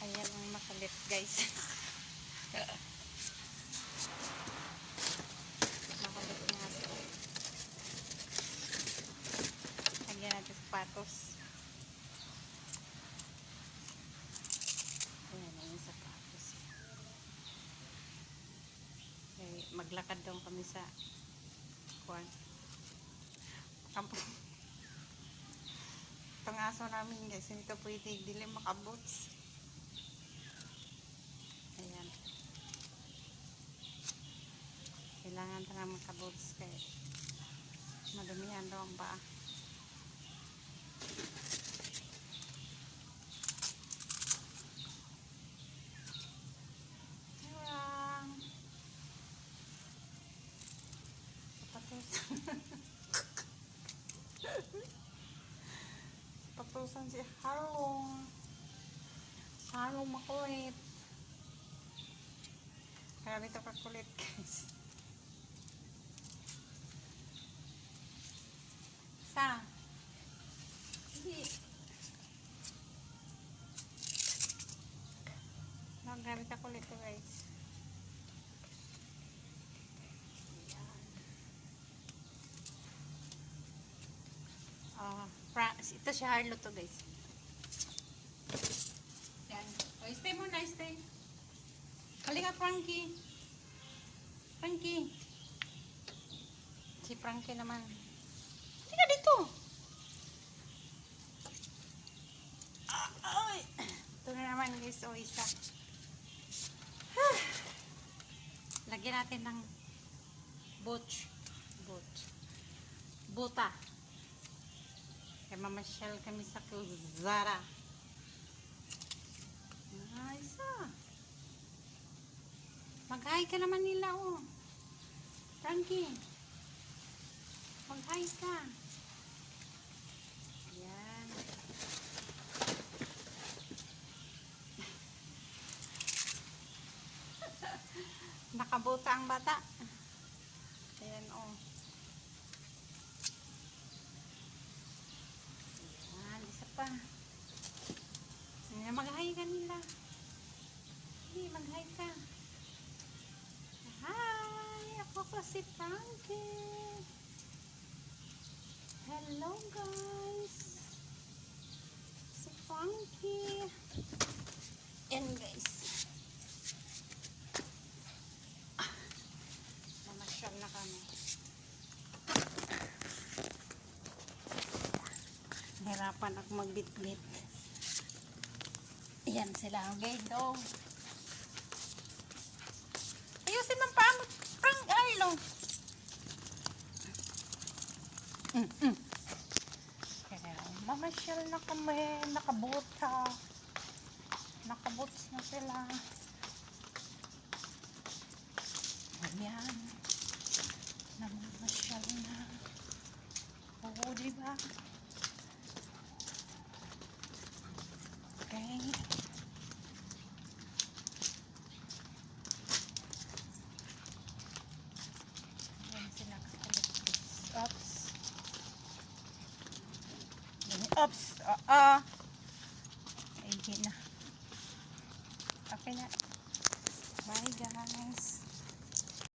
Ayan ang makalit, guys. Makalit nga ito. Lagyan natin sapatos. Ayan na yung sapatos. Okay, maglakad daw kami sa kuwan. Kampo. Itong aso namin, guys, hindi ito pwede dilim makabots. Ayan. Kailangan ito na makabots kaya madumihan daw ang paa. Ayan. Sapatos. Sapatusan si Harlong. Harlong makulit. Kaya dito kakulit, guys. Sa? Hindi. Gamit ako ulit ito, guys. Ito si Harlo to, guys. Yan. Oh, stay muna, stay. Halika, Frankie. Frankie. Si Frankie naman. Halika dito. Ay. Ito na naman, guys. O, isa. Lagyan natin ng buta. Kaya mamasyal kami sa Zara. Nice ah. Mag-hi ka naman nila, oh. Frankie. Mag-hi ka. Ayan. Nakabuta ang bata. Ayan, oh. Ayan, isa pa. Ayan, mag-hi ka nila. Hindi, mag-hi ka. Hi! Ako po si Frankie. Hello, guys. Si Frankie. Ayan, guys. Mamasyal na kami. Hirapan ako magbit-bit. Ayan sila ang gado. Ayusin ng paa mo, Frank Arlo. Kaya mamasyal na kami. Nakabuta. Nakabuts na sila. Ayan. Namamasyal na. Oo, diba? Okay. Ayan sila kakulit. Oops. Oops.